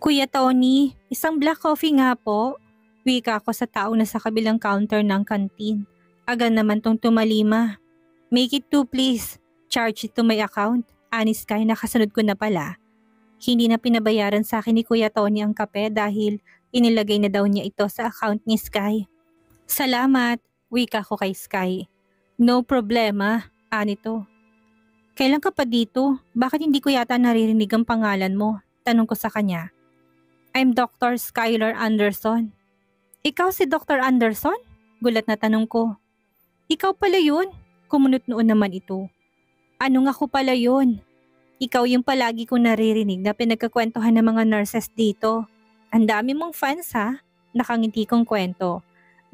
Kuya Tony, isang black coffee nga po. Wika ko sa taong nasa kabilang counter ng kantin. Aga naman tong tumalima. Make it two please. Charge it to my account. Anis kay nakasunod ko na pala. Hindi na pinabayaran sa akin ni Kuya Tony ang kape dahil inilagay na daw niya ito sa account ni Sky. Salamat, wika ko kay Sky. No problema, anito. Kailan ka pa dito? Bakit hindi ko yata naririnig ang pangalan mo? Tanong ko sa kanya. I'm Dr. Skylar Anderson. Ikaw si Dr. Anderson? Gulat na tanong ko. Ikaw pala yun? Kumunot noon naman ito. Ano nga ko pala yun? Ikaw yung palagi kong naririnig na pinagkakwentuhan ng mga nurses dito. Ang dami mong fans ha? Nakangiti kong kwento.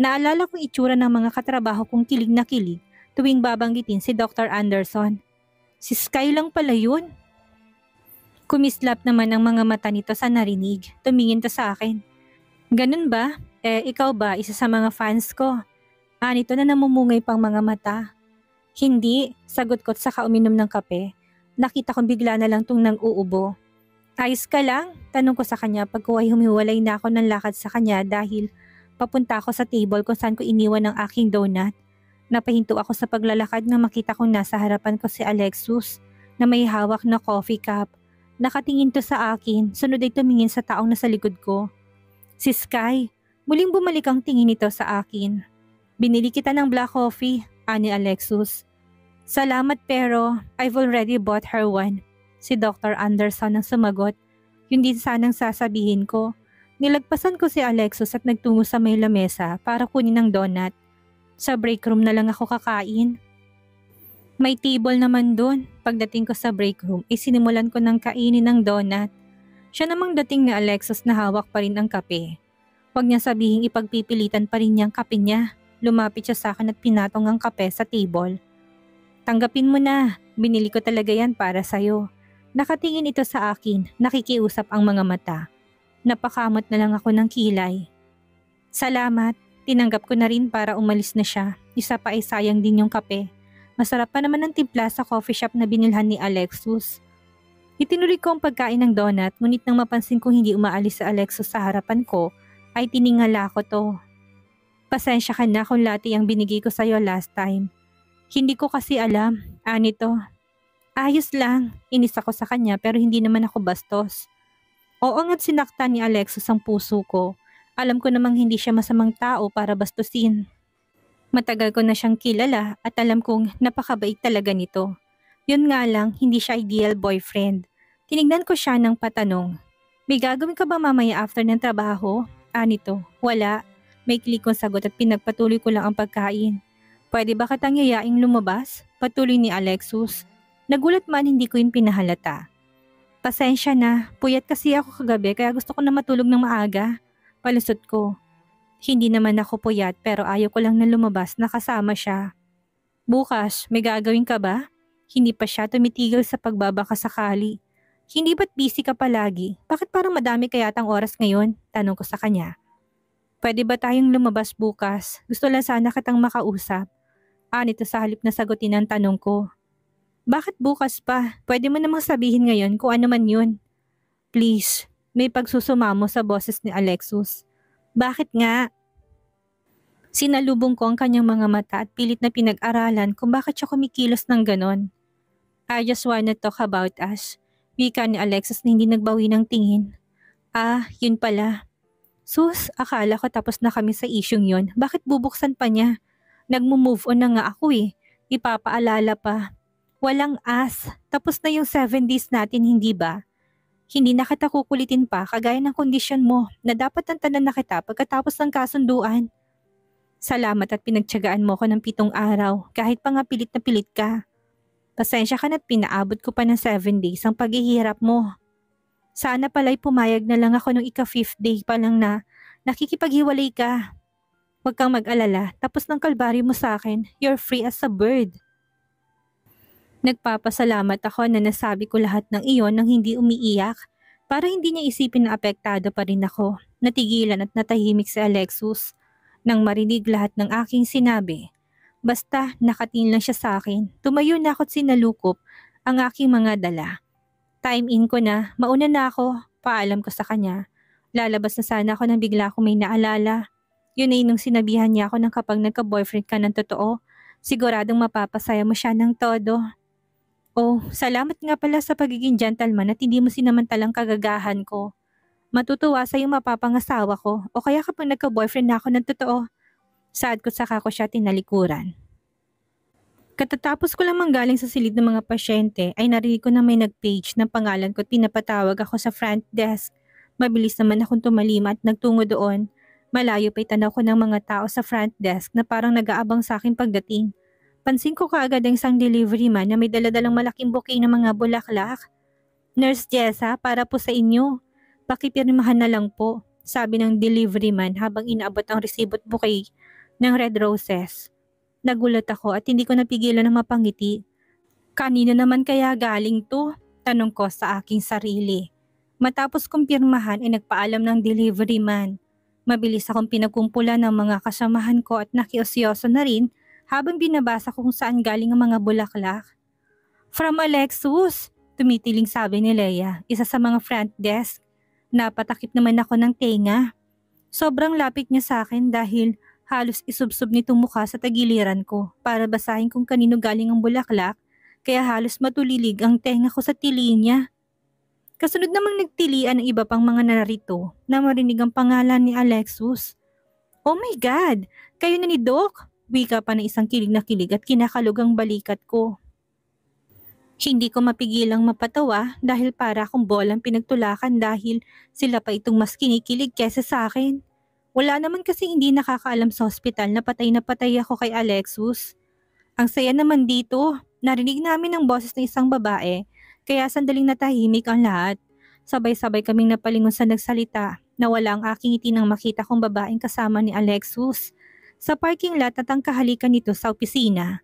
Naalala kong itsura ng mga katrabaho kong kilig na kilig tuwing babanggitin si Dr. Anderson. Si Sky lang pala yun. Kumislap naman ang mga mata nito sa narinig. Tumingin to sa akin. Ganun ba? Ikaw ba isa sa mga fans ko? Anito na namumungay pang mga mata. Hindi, sagot ko sa kauminom ng kape. Nakita kong bigla na lang tong nang uubo. Ayos ka lang? Tanong ko sa kanya pagkuhay humiwalay na ako ng lakad sa kanya dahil papunta ako sa table kung saan ko iniwan ang aking donut. Napahinto ako sa paglalakad nang makita kong nasa harapan ko si Alexus na may hawak na coffee cup. Nakatingin to sa akin, sunod ay tumingin sa taong nasa likod ko. Si Sky, muling bumalik ang tingin nito sa akin. Binili kita ng black coffee, ani Alexus. Salamat pero I've already bought her one. Si Dr. Anderson ang sumagot. Yun din sanang sasabihin ko. Nilagpasan ko si Alexus at nagtungo sa may lamesa para kunin ang donut. Sa break room na lang ako kakain. May table naman doon. Pagdating ko sa break room, sinimulan ko ng kainin ng donut. Siya namang dating ni Alexus na hawak pa rin ang kape. Huwag niya sabihing ipagpipilitan pa rin niyang kape niya. Lumapit siya sa akin at pinatong ang kape sa table. Tanggapin mo na, binili ko talaga yan para sa'yo. Nakatingin ito sa akin, nakikiusap ang mga mata. Napakamot na lang ako ng kilay. Salamat, tinanggap ko na rin para umalis na siya. Isa pa ay sayang din yung kape. Masarap pa naman ang timpla sa coffee shop na binilhan ni Alexus. Itinuloy ko ang pagkain ng donut, ngunit nang mapansin kong hindi umaalis sa Alexus sa harapan ko, ay tiningala ko to. Pasensya ka na kung lati ang binigay ko sa'yo last time. Hindi ko kasi alam, anito. Ayos lang, inis ako sa kanya pero hindi naman ako bastos. Oo nga't sinaktan ni Alexus ang puso ko. Alam ko namang hindi siya masamang tao para bastusin. Matagal ko na siyang kilala at alam kong napakabait talaga nito. Yun nga lang, hindi siya ideal boyfriend. Tinignan ko siya ng patanong. May gagawin ka ba mamaya after ng trabaho? Anito, wala. May klik kong sagot at pinagpatuloy ko lang ang pagkain. Pwede ba kitang yayaing lumabas? Patuloy ni Alexus. Nagulat man hindi ko yun pinahalata. Pasensya na, puyat kasi ako kagabi kaya gusto ko na matulog ng maaga. Palusot ko. Hindi naman ako puyat pero ayaw ko lang na lumabas na kasama siya. Bukas, may gagawin ka ba? Hindi pa siya tumitigil sa pagbabaka sakali. Hindi ba't busy ka palagi? Bakit parang madami kayatang oras ngayon? Tanong ko sa kanya. Pwede ba tayong lumabas bukas? Gusto lang sana kitang makausap. Anito sa halip na sagutin ang tanong ko. Bakit bukas pa? Pwede mo namang sabihin ngayon kung ano man yun. Please, may pagsusumamo sa boses ni Alexus. Bakit nga? Sinalubong ko ang kanyang mga mata at pilit na pinag-aralan kung bakit siya kumikilos ng ganon. I just wanna talk about us. Wika ni Alexus na hindi nagbawi ng tingin. Yun pala. Sus, akala ko tapos na kami sa isyung yun. Bakit bubuksan pa niya? Nagmo-move on na nga ako eh. Ipapaalala pa. Walang as. Tapos na yung 7 days natin, hindi ba? Hindi na kita kukulitin pa kagaya ng kondisyon mo na dapat tantanan na kita pagkatapos ng kasunduan. Salamat at pinagtiyagaan mo ko ng 7 araw kahit pa nga pilit na pilit ka. Pasensya ka na't pinaabot ko pa ng 7 days ang paghihirap mo. Sana pala'y pumayag na lang ako nung ika-5th day pa lang na nakikipaghiwalay ka. Huwag kang mag-alala, tapos ng kalbaryo mo sa akin, you're free as a bird. Nagpapasalamat ako na nasabi ko lahat ng iyon nang hindi umiiyak para hindi niya isipin na apektado pa rin ako. Natigilan at natahimik si Alexus nang marinig lahat ng aking sinabi. Basta nakatingin lang siya sa akin, tumayo na ako't sinalukop ang aking mga dala. Time in ko na, mauna na ako. Paalam ko sa kanya. Lalabas na sana ako nang bigla akong may naalala. Yun ay nung sinabihan niya ako ng kapag nagka-boyfriend ka ng totoo, siguradong mapapasaya mo siya ng todo. Oh, salamat nga pala sa pagiging gentleman at hindi mo sinamantalang kagagahan ko. Matutuwa sa yung mapapangasawa ko o kaya kapag nagka-boyfriend na ako ng totoo. Saad ko saka ko siya tinalikuran. Katatapos ko lang manggaling sa silid ng mga pasyente ay narinig ko na may nag-page ng pangalan ko at pinapatawag ako sa front desk. Mabilis naman akong tumalima at nagtungo doon. Malayo pa'y tanaw ko ng mga tao sa front desk na parang nag-aabang sa akin pagdating. Pansin ko kaagad ang isang delivery man na may daladalang malaking bouquet ng mga bulaklak. Nurse Jessa, para po sa inyo. Pakipirmahan na lang po, sabi ng delivery man habang inaabot ang resibo at bouquet ng red roses. Nagulat ako at hindi ko napigilan na mapangiti. Kanino naman kaya galing to? Tanong ko sa aking sarili. Matapos kong pirmahan ay nagpaalam ng delivery man. Mabilis akong pinagkumpulan ng mga kasamahan ko at nakiosyoso na rin habang binabasa ko kung saan galing ang mga bulaklak. From Alexus, tumitiling sabi ni Leia, isa sa mga front desk. Napatakip naman ako ng tenga. Sobrang lapit niya sa akin dahil halos isubsob nitong mukha sa tagiliran ko para basahin kung kanino galing ang bulaklak, kaya halos matulilig ang tenga ko sa tili niya. Kasunod namang nagtilian ng iba pang mga narito na marinig ang pangalan ni Alexus. Oh my God! Kayo na ni Doc? Wika pa ng isang kilig na kilig at kinakalog ang balikat ko. Hindi ko mapigilang mapatawa dahil para akong bolang pinagtulakan dahil sila pa itong mas kinikilig kesa sa akin. Wala naman kasi hindi nakakaalam sa ospital na patay ako kay Alexus. Ang saya naman dito, narinig namin ang boses ng isang babae, kaya sandaling natahimik ang lahat. Sabay-sabay kaming napalingon sa nagsalita na wala ang aking ngiti nang makita kong babaeng kasama ni Alexus. Sa parking lot at ang kahalikan nito sa opisina.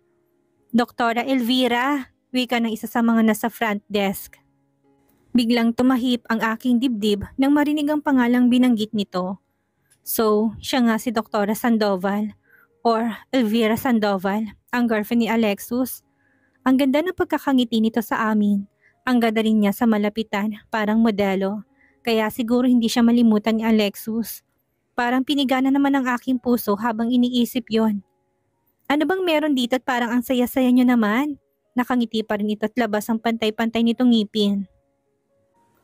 Doktora Elvira, wika ng isa sa mga nasa front desk. Biglang tumahip ang aking dibdib nang marinig ang pangalang binanggit nito. So, siya nga si Doktora Sandoval or Elvira Sandoval, ang girlfriend ni Alexus. Ang ganda ng pagkakangiti nito sa amin. Ang ganda rin niya sa malapitan, parang modelo. Kaya siguro hindi siya malimutan ni Alexus. Parang pinigana naman ang aking puso habang iniisip yon. Ano bang meron dito at parang ang saya-saya niyo naman? Nakangiti pa rin ito at labas ang pantay-pantay nitong ngipin.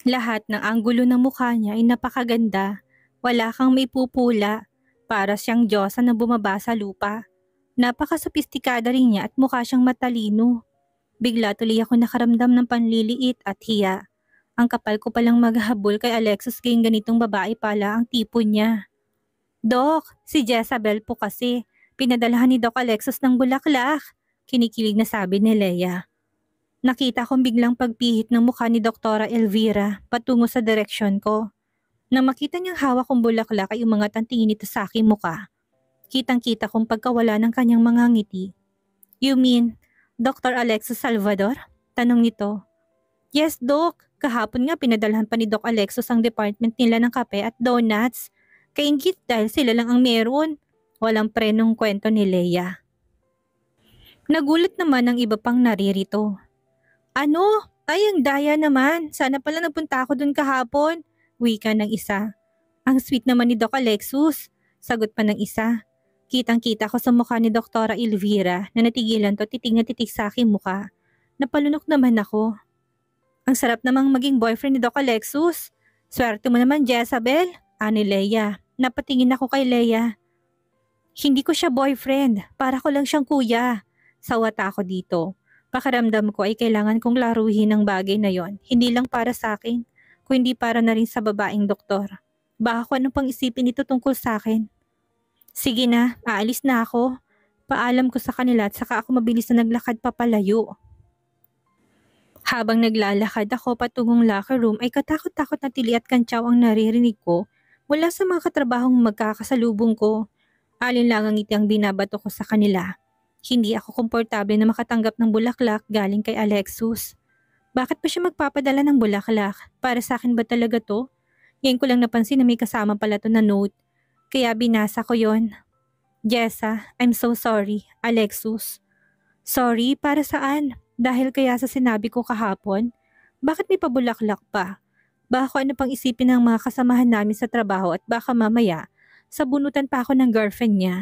Lahat ng anggulo ng mukha niya ay napakaganda. Wala kang may pupula, para siyang diyosa na bumaba sa lupa. Napakasopistikada rin niya at mukha siyang matalino. Bigla tuloy ako nakaramdam ng panliliit at hiya. Ang kapal ko palang maghabol kay Alexus kayong ganitong babae pala ang tipo niya. Doc, si Jezabel po kasi. Pinadalahan ni Doc Alexus ng bulaklak. Kinikilig na sabi ni Leia. Nakita kong biglang pagpihit ng mukha ni Doktora Elvira patungo sa direksyon ko. Nang makita niyang hawak kong bulaklak ay umangat ang tingin nito sa aking muka. Kitang-kita kong pagkawala ng kanyang mga ngiti. You mean, Dr. Alexis Salvador? Tanong nito. Yes, Doc. Kahapon nga pinadalhan pa ni Doc Alexis ang department nila ng kape at donuts. Kaingit dahil sila lang ang meron. Walang prenong kwento ni Leia. Nagulat naman ang iba pang naririto. Ano? Ay, ang daya naman. Sana pala napunta ako dun kahapon. Wika ng isa. Ang sweet naman ni Doc Alexus. Sagot pa ng isa. Kitang-kita ko sa mukha ni Doktora Elvira na natigilan to titig na titig sa aking mukha. Napalunok naman ako. Ang sarap namang maging boyfriend ni Doc Alexus. Swerte mo naman, Jezabel. Ani Leia. Napatingin ako kay Leia. Hindi ko siya boyfriend. Para ko lang siyang kuya. Sawata ako dito. Pakiramdam ko ay kailangan kong laruhin ang bagay na yon. Hindi lang para sa akin, kundi para na rin sa babaeng doktor. Baka kung anong pang isipin ito tungkol sa akin. Sige na, aalis na ako. Paalam ko sa kanila at saka ako mabilis na naglakad papalayo. Habang naglalakad ako patungong locker room ay katakot-takot na tili at kantsaw ang naririnig ko mula sa mga katrabahong magkakasalubong ko. Alinlangang ngiti ang binabato ko sa kanila. Hindi ako komportable na makatanggap ng bulaklak galing kay Alexus. Bakit pa siya magpapadala ng bulaklak? Para sa akin ba talaga to? Ngayon ko lang napansin na may kasama pala to na note. Kaya binasa ko yon. Jessa, I'm so sorry, Alexus. Sorry, para saan? Dahil kaya sa sinabi ko kahapon? Bakit may pabulaklak pa? Baka kung ano pang isipin ng mga kasamahan namin sa trabaho at baka mamaya, sabunutan pa ako ng girlfriend niya.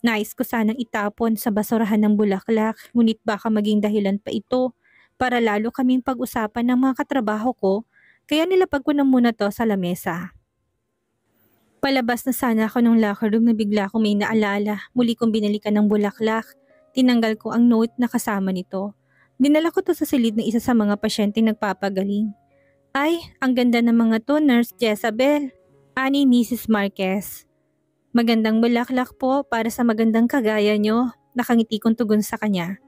Nais ko sanang itapon sa basurahan ng bulaklak, ngunit baka maging dahilan pa ito para lalo kaming pag-usapan ng mga katrabaho ko, kaya nilapag ko na muna to sa lamesa. Palabas na sana ako ng locker room na bigla kong may naalala. Muli kong binalikan ng bulaklak. Tinanggal ko ang note na kasama nito. Dinala ko to sa silid ng isa sa mga pasyenteng nagpapagaling. Ay, ang ganda ng mga to, Nurse Jezabel. Ani Mrs. Marquez. Magandang bulaklak po para sa magandang kagaya nyo. Nakangiti kong tugon sa kanya.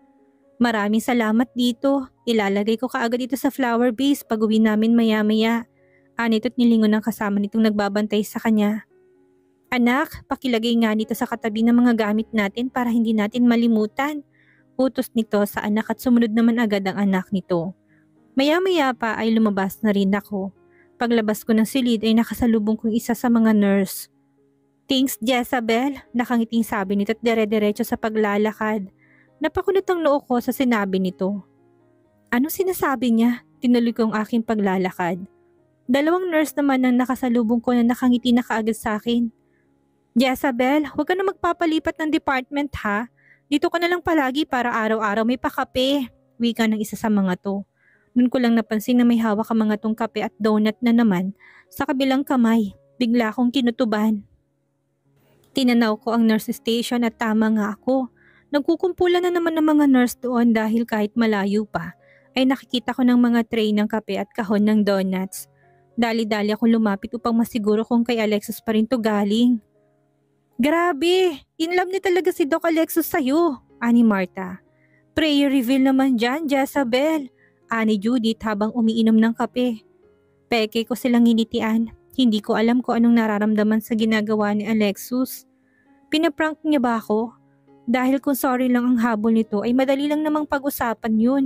Maraming salamat dito. Ilalagay ko kaagad ito sa flower vase pag uwi namin maya-maya. Anito't nilingon ng kasama nitong nagbabantay sa kanya. Anak, pakilagay nga nito sa katabi ng mga gamit natin para hindi natin malimutan. Utos nito sa anak at sumunod naman agad ang anak nito. Maya-maya pa ay lumabas na rin ako. Paglabas ko ng silid ay nakasalubong kong isa sa mga nurse. Thanks Jezabel, nakangiting sabi nito at dire-diretso sa paglalakad. Napakunot ang noo ko sa sinabi nito. Anong sinasabi niya? Tinuloy ko ang aking paglalakad. Dalawang nurse naman ang nakasalubong ko na nakangiti na kaagad sa akin. Jezabel, huwag ka na magpapalipat ng department ha. Dito ka na lang palagi para araw-araw may pakape. Wika ng isa sa mga to. Noon ko lang napansin na may hawak ang mga tong kape at donut na naman sa kabilang kamay. Bigla akong kinutuban. Tinanaw ko ang nurse station at tama nga ako. Nagkukumpulan na naman ng mga nurse doon dahil kahit malayo pa ay nakikita ko ng mga tray ng kape at kahon ng donuts. Dali-dali akong lumapit upang masiguro kung kay Alexis pa rin to galing. Grabe! In love ni talaga si Doc Alexis sa'yo, ani Marta. Prayer reveal naman dyan, Jezabel, ani Judith habang umiinom ng kape. Peke ko silang hinitian. Hindi ko alam kung anong nararamdaman sa ginagawa ni Alexis. Pinaprank niya ba ako? Dahil kung sorry lang ang habol nito ay madali lang namang pag-usapan yun.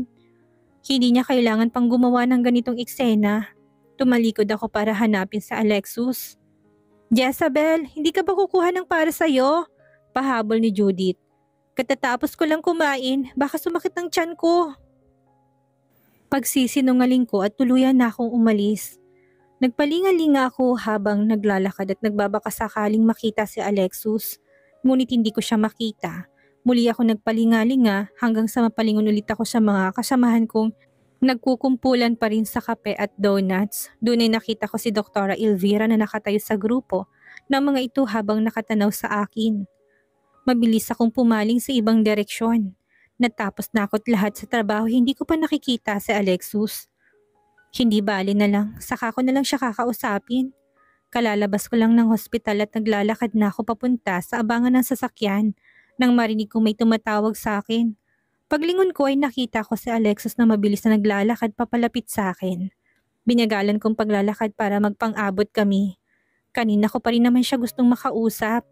Hindi niya kailangan pang gumawa ng ganitong eksena. Tumalikod ako para hanapin sa Alexis. Jezabel, hindi ka ba kukuha ng para sa'yo? Pahabol ni Judith. Katatapos ko lang kumain, baka sumakit ang tiyan ko. Pagsisinungaling ko at tuluyan na akong umalis. Nagpalingalinga ako habang naglalakad at nagbabaka sakaling makita si Alexis. Ngunit hindi ko siya makita. Muli ako nagpalingalinga hanggang sa mapalingon ulit ako sa mga kasamahan kong nagkukumpulan pa rin sa kape at donuts. Doon ay nakita ko si Dr. Elvira na nakatayo sa grupo ng mga ito habang nakatanaw sa akin. Mabilis akong pumaling sa ibang direksyon. Natapos na ako't lahat sa trabaho, hindi ko pa nakikita si Alexis. Hindi bali na lang, saka ko na lang siya kakausapin. Kalalabas ko lang ng hospital at naglalakad na ako papunta sa abangan ng sasakyan nang marinig kong may tumatawag sa akin. Paglingon ko ay nakita ko si Alexis na mabilis na naglalakad papalapit sa akin. Binagalan kong paglalakad para magpang-abot kami. Kanina ko pa rin naman siya gustong makausap.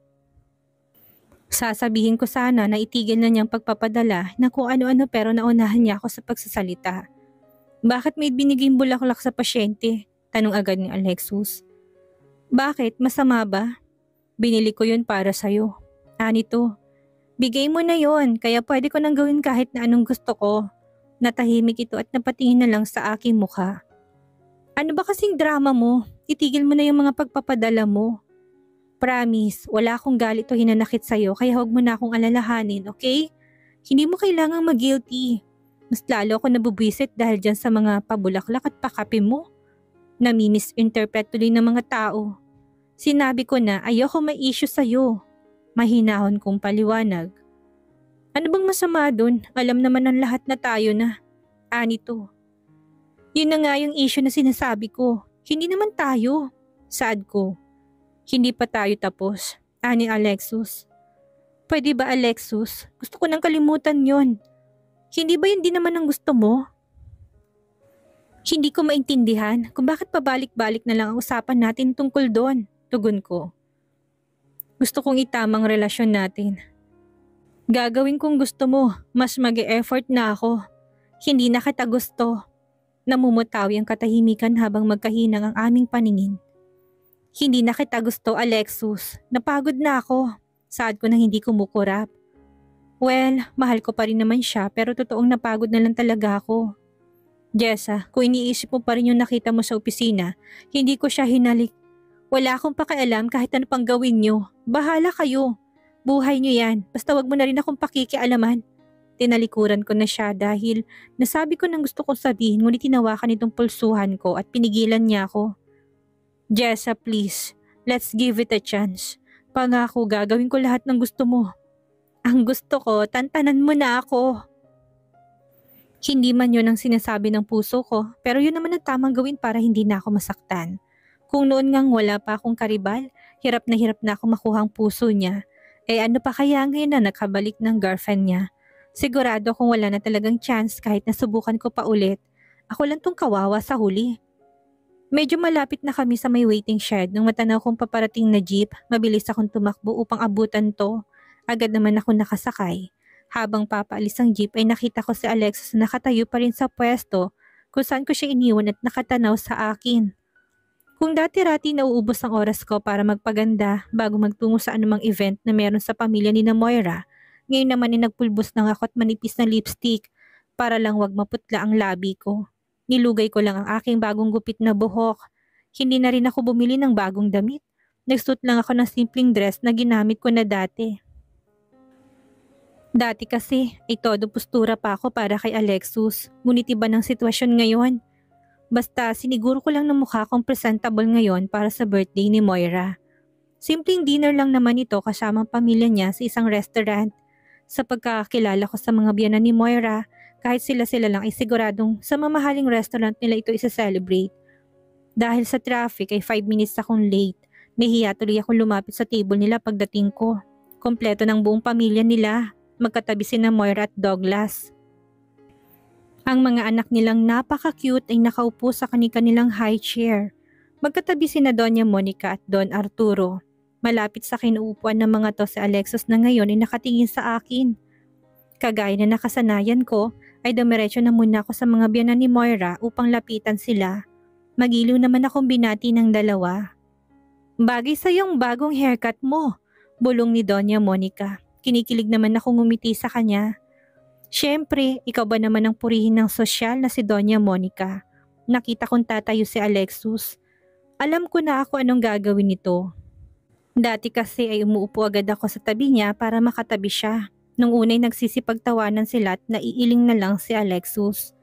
Sasabihin ko sana na itigil na niyang pagpapadala na kung ano-ano pero naunahan niya ako sa pagsasalita. Bakit may biniging bulaklak sa pasyente? Tanong agad ni Alexis. Bakit? Masama ba? Binili ko yun para sa'yo. Anito? Bigay mo na yon, kaya pwede ko nang gawin kahit na anong gusto ko. Natahimik ito at napatingin na lang sa aking mukha. Ano ba kasing drama mo? Itigil mo na yung mga pagpapadala mo. Promise, wala akong galit o hinanakit sa'yo kaya huwag mo na akong alalahanin, okay? Hindi mo kailangang mag-guilty. Mas lalo ako nabubwisit dahil dyan sa mga pabulaklak at pakape mo. Nami-misinterpret tuloy ng mga tao. Sinabi ko na ayoko may issue sa'yo. Mahinahon kong paliwanag. Ano bang masama dun? Alam naman ng lahat na tayo na. Anito. Yun na nga yung issue na sinasabi ko. Hindi naman tayo. Saad ko. Hindi pa tayo tapos. Ani Alexis. Pwede ba Alexis? Gusto ko nang kalimutan yon. Hindi ba yun din naman ang gusto mo? Hindi ko maintindihan kung bakit pabalik-balik na lang ang usapan natin tungkol doon. Tugon ko. Gusto kong itamang relasyon natin. Gagawin kong gusto mo, mas mag-e-effort na ako. Hindi na kita gusto. Namumutawi ang katahimikan habang magkahinang ang aming paningin. Hindi na kita gusto, Alexis. Napagod na ako. Saad ko nang hindi kumukurap. Well, mahal ko pa rin naman siya pero totoong napagod na lang talaga ako. Jessa, kung iniisip mo pa rin yung nakita mo sa opisina, hindi ko siya hinalik. Wala akong pakialam kahit ano pang gawin niyo. Bahala kayo. Buhay niyo yan. Basta wag mo na rin akong pakikialaman. Tinalikuran ko na siya dahil nasabi ko ng gusto kong sabihin ngunit tinawakan itong pulsuhan ko at pinigilan niya ako. Jessa, please. Let's give it a chance. Pangako gagawin ko lahat ng gusto mo. Ang gusto ko, tantanan mo na ako. Hindi man yun ang sinasabi ng puso ko, pero yun naman ang tamang gawin para hindi na ako masaktan. Kung noon ngang wala pa akong karibal, hirap na ako makuha ang puso niya. Ano pa kaya ngayon na nakabalik ng girlfriend niya? Sigurado kung wala na talagang chance kahit nasubukan ko pa ulit. Ako lang tong kawawa sa huli. Medyo malapit na kami sa may waiting shed nung matanaw kong paparating na jeep, mabilis akong tumakbo upang abutan to. Agad naman ako nakasakay. Habang papaalis ang jeep ay nakita ko si Alexis na nakatayo pa rin sa pwesto kung saan ko siya iniwan at nakatanaw sa akin. Kung dati-rati nauubos ang oras ko para magpaganda bago magtungo sa anumang event na meron sa pamilya ni na Moira, ngayon naman ay nagpulbos lang ako at manipis na lipstick para lang wag maputla ang labi ko. Nilugay ko lang ang aking bagong gupit na buhok. Hindi na rin ako bumili ng bagong damit. Nagsuot lang ako ng simpleng dress na ginamit ko na dati. Dati kasi ay todo postura pa ako para kay Alexus. Ngunit iba ng sitwasyon ngayon. Basta siniguro ko lang na mukha kong presentable ngayon para sa birthday ni Moira. Simpleng dinner lang naman ito kasama ang pamilya niya sa isang restaurant. Sa pagkakakilala ko sa mga biyanan ni Moira, kahit sila lang ay siguradong sa mamahaling restaurant nila ito isa-celebrate. Dahil sa traffic ay 5 minutes akong late. Nahiya tuloy akong lumapit sa table nila pagdating ko. Kompleto ng buong pamilya nila. Magkatabi sina Moira at Douglas. Ang mga anak nilang napaka-cute ay nakaupo sa kanilang high chair. Magkatabi sina Doña Monica at Don Arturo. Malapit sa kinuupuan ng mga to si Alexis na ngayon ay nakatingin sa akin. Kagaya na nakasanayan ko, ay dumiretso na muna ako sa mga biyanan ni Moira upang lapitan sila. Magiliw naman akong binati ng dalawa. Bagay sa iyong bagong haircut mo, bulong ni Doña Monica. Kinikilig naman akong ngumiti sa kanya. Siyempre, ikaw ba naman ang purihin ng sosyal na si Doña Monica? Nakita kong tatayo si Alexis. Alam ko na ako anong gagawin nito. Dati kasi ay umuupo agad ako sa tabi niya para makatabi siya. Nung unay nagsisipagtawanan sila at naiiling na lang si Alexis.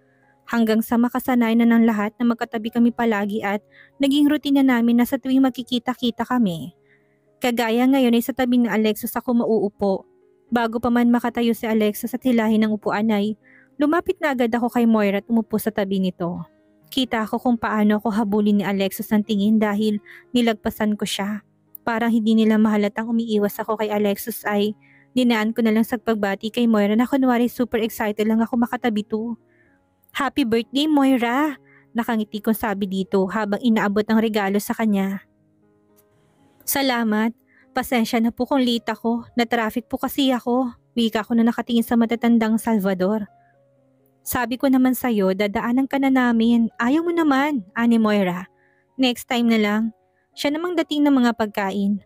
Hanggang sa makasanay na ng lahat na magkatabi kami palagi at naging rutina namin na sa tuwing magkikita-kita kami. Kagaya ngayon ay sa tabi ni Alexis ako mauupo. Bago pa man makatayo si Alexis at hilahin ng upuan ay lumapit na agad ako kay Moira at umupo sa tabi nito. Kita ko kung paano ako habulin ni Alexis ng tingin dahil nilagpasan ko siya. Parang hindi nila mahalatang umiiwas ako kay Alexis ay dinaan ko na lang sa pagbati kay Moira na kunwari super excited lang ako makatabi to. Happy birthday Moira! Nakangiti kong sabi dito habang inaabot ang regalo sa kanya. Salamat. Pasensya na po kung late ako. Na-traffic po kasi ako. Wika ko na nakatingin sa matatandang Salvador. Sabi ko naman sa'yo, dadaanan ka na namin. Ayaw mo naman, ani Moira. Next time na lang. Siya namang dating ng mga pagkain.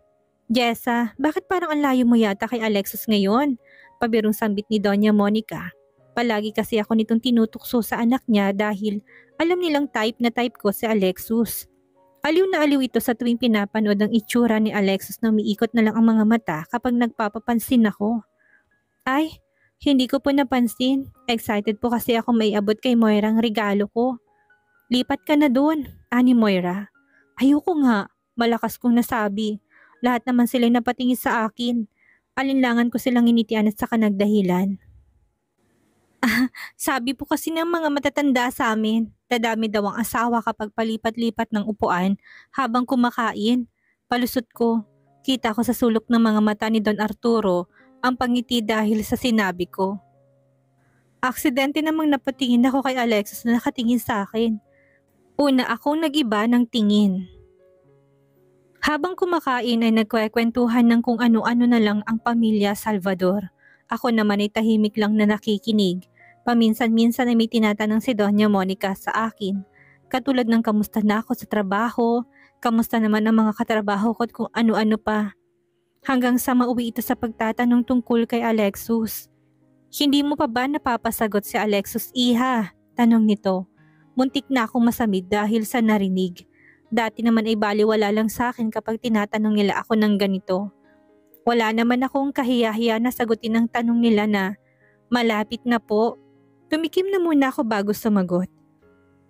Jessa, bakit parang ang layo mo yata kay Alexis ngayon? Pabirong sambit ni Doña Monica. Palagi kasi ako nitong tinutukso sa anak niya dahil alam nilang type na type ko si Alexis. Aliw na aliw ito sa tuwing pinapanood ang itsura ni Alexis na umiikot na lang ang mga mata kapag nagpapapansin ako. Ay, hindi ko po napansin. Excited po kasi ako may abot kay Moira ang regalo ko. Lipat ka na doon, ani Moira. Ayoko nga, malakas kong nasabi. Lahat naman sila'y napatingin sa akin. Alinlangan ko silang initian at saka nagdahilan. Sabi po kasi ng mga matatanda sa amin, dadami daw ang asawa kapag palipat-lipat ng upuan habang kumakain. Palusot ko, kita ko sa sulok ng mga mata ni Don Arturo ang pangiti dahil sa sinabi ko. Aksidente namang napatingin ako kay Alexis na nakatingin sa akin. Una akong nag-iba ng tingin. Habang kumakain ay nagkwekwentuhan ng kung ano-ano na lang ang pamilya Salvador. Ako naman ay tahimik lang na nakikinig. Paminsan-minsan ay may tinatanong si Doña Monica sa akin. Katulad ng kamusta na ako sa trabaho, kamusta naman ang mga katrabaho ko at kung ano-ano pa. Hanggang sa mauwi ito sa pagtatanong tungkol kay Alexis. Hindi mo pa ba napapasagot si Alexis, iha? Tanong nito. Muntik na akong masamid dahil sa narinig. Dati naman ay baliwala lang sa akin kapag tinatanong nila ako ng ganito. Wala naman akong kahiya-hiya na sagutin ang tanong nila na, malapit na po. Tumikim na muna ako bago sumagot.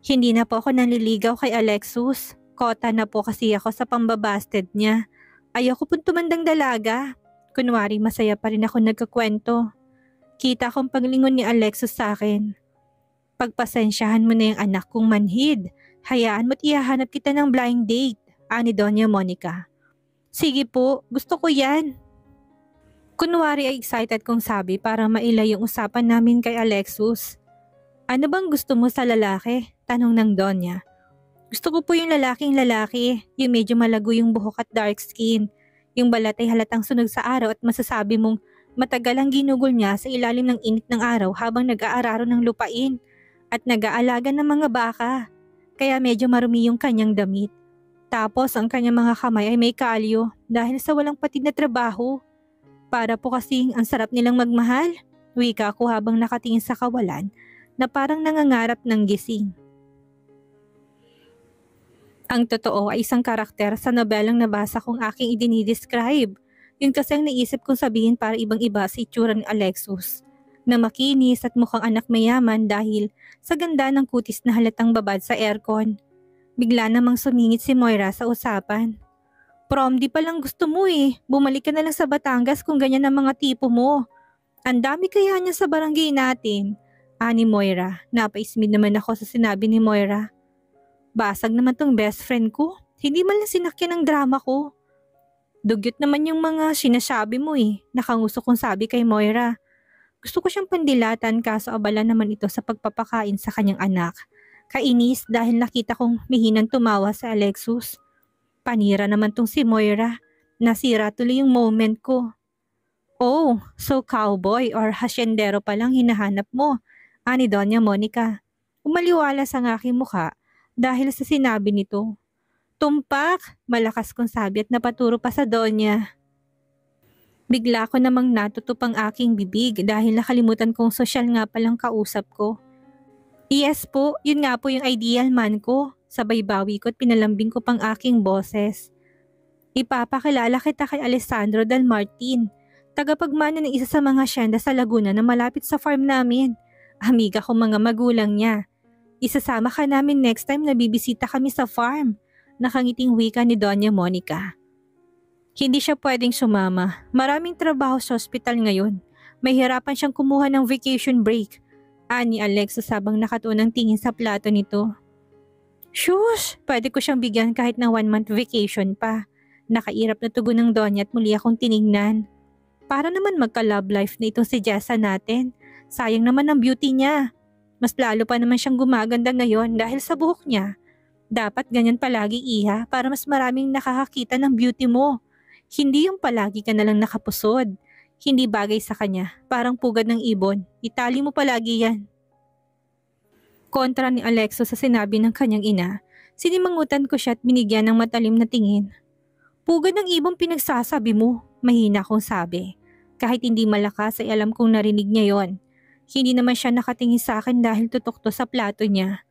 Hindi na po ako nanliligaw kay Alexus. Kota na po kasi ako sa pambabasted niya. Ayoko pong tumandang dalaga. Kunwari masaya pa rin ako nagkakwento. Kita kong paglingon ni Alexus sa akin. Pagpasensyahan mo na yung anak kong manhid. Hayaan mo't ihahanap kita ng blind date, ani Doña Monica. Sige po, gusto ko yan. Kunwari ay excited kong sabi para mailay yung usapan namin kay Alexus. Ano bang gusto mo sa lalaki? Tanong ng Donya. Gusto ko po yung lalaking lalaki, yung medyo malago yung buhok at dark skin. Yung balat ay halatang sunog sa araw at masasabi mong matagal ang ginugol niya sa ilalim ng init ng araw habang nag-aararo ng lupain at nag-aalaga ng mga baka. Kaya medyo marumi yung kanyang damit. Tapos ang kanyang mga kamay ay may kalyo dahil sa walang patid na trabaho. Para po kasing ang sarap nilang magmahal, wika ko habang nakatingin sa kawalan na parang nangangarap ng gising. Ang totoo ay isang karakter sa nobelang nabasa kong aking idinidescribe. Yun kasi ang naisip kong sabihin para ibang-iba sa itsura ni Alexus. Na makinis at mukhang anak mayaman dahil sa ganda ng kutis na halatang babad sa aircon. Bigla namang sumingit si Moira sa usapan. Prom, di pa lang gusto mo eh. Bumalik ka na lang sa Batangas kung ganyan ang mga tipo mo. Ang dami kaya niya sa barangay natin. Ani Moira, napaismid naman ako sa sinabi ni Moira. Basag naman tong best friend ko. Hindi man lang sinakyan ng drama ko. Dugyot naman yung mga sinasabi mo eh. Nakanguso kong sabi kay Moira. Gusto ko siyang pandilatan kaso abala naman ito sa pagpapakain sa kanyang anak. Kainis dahil nakita kong mihinang tumawa sa Alexus. Panira naman tong si Moira. Nasira tuloy yung moment ko. Oh, so cowboy or hasyendero palang hinahanap mo, ani Doña Monica. Umaliwalas ang aking mukha dahil sa sinabi nito. Tumpak! Malakas kong sabi at napaturo pa sa Donya. Bigla ko namang natutupang aking bibig dahil nakalimutan kong sosyal nga palang kausap ko. Yes po, yun nga po yung ideal man ko. Sabay bawi ko at pinalambing ko pang aking boses. Ipapakilala kita kay Alessandro Del Martin, tagapagmana ng isa sa mga asyenda sa Laguna na malapit sa farm namin. Amiga ko mga magulang niya. Isasama ka namin next time na bibisita kami sa farm. Nakangiting wika ni Doña Monica. Hindi siya pwedeng sumama. Maraming trabaho sa ospital ngayon. May hirapan siyang kumuha ng vacation break. Ani Alexus habang nakatunang tingin sa plato nito. Shush! Pwede ko siyang bigyan kahit na 1 month vacation pa. Nakairap na tugon ng Donya at muli akong tinignan. Para naman magka-love life na itong si Jessa natin. Sayang naman ang beauty niya. Mas lalo pa naman siyang gumaganda ngayon dahil sa buhok niya. Dapat ganyan palagi iha para mas maraming nakakakita ng beauty mo. Hindi yung palagi ka na lang nakapusod. Hindi bagay sa kanya, parang pugad ng ibon. Itali mo palagi yan. Kontra ni Alexo sa sinabi ng kanyang ina. Sinimangutan ko siya at binigyan ng matalim na tingin. Pugad ng ibon pinagsasabi mo, mahina kong sabi. Kahit hindi malakas ay alam kong narinig niya yon. Hindi naman siya nakatingin sa akin dahil tutok to sa plato niya.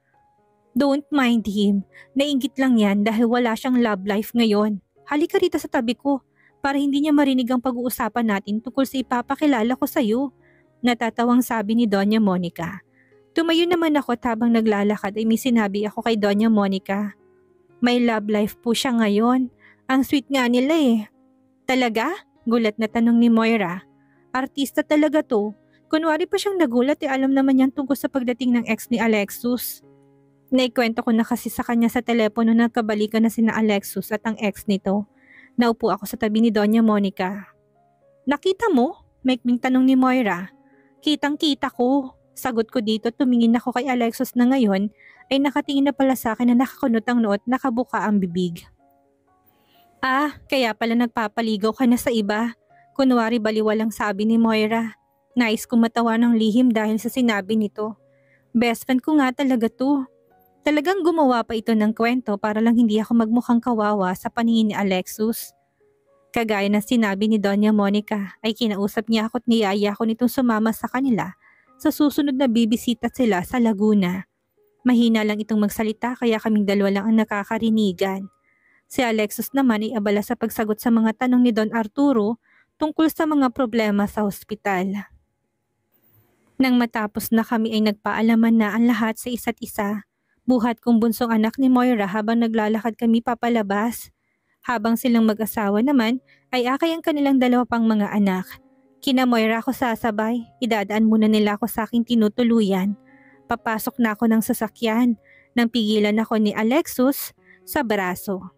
Don't mind him. Nainggit lang yan dahil wala siyang love life ngayon. Halika rito sa tabi ko para hindi niya marinig ang pag-uusapan natin tungkol sa ipapakilala ko sa iyo. Natatawang sabi ni Doña Monica. Tumayo naman ako at habang naglalakad ay may sinabi ako kay Doña Monica. May love life po siya ngayon. Ang sweet nga nila eh. Talaga? Gulat na tanong ni Moira. Artista talaga to. Kunwari pa siyang nagulat alam naman niyan tungkol sa pagdating ng ex ni Alexus. Naikwento ko na kasi sa kanya sa telepono na kabalikan na sina Alexus at ang ex nito. Naupo ako sa tabi ni Doña Monica. Nakita mo? Maikling tanong ni Moira. Kitang-kita ko. Sagot ko dito tumingin ako kay Alexus na ngayon ay nakatingin na pala sa akin na nakakunot ang noo at nakabuka ang bibig. Ah, kaya pala nagpapaligaw ka na sa iba. Kunwari baliwalang sabi ni Moira. Nais kong matawa ng lihim dahil sa sinabi nito. Best friend ko nga talaga to. Talagang gumawa pa ito ng kwento para lang hindi ako magmukhang kawawa sa paningin ni Alexus. Kagaya ng sinabi ni Doña Monica ay kinausap niya ako at niyaya ko nitong sumama sa kanila sa susunod na bibisita sila sa Laguna. Mahina lang itong magsalita kaya kaming dalawa lang ang nakakarinigan. Si Alexis naman ay abala sa pagsagot sa mga tanong ni Don Arturo tungkol sa mga problema sa ospital. Nang matapos na kami ay nagpaalaman na ang lahat sa isa't isa. Buhat kong bunsong anak ni Moira habang naglalakad kami papalabas. Habang silang mag-asawa naman ay akay ang kanilang dalawa pang mga anak. Kina Moira ako sasabay, idadaan muna nila ako sa aking tinutuluyan. Papasok na ako ng sasakyan nang pigilan ako ni Alexis sa braso.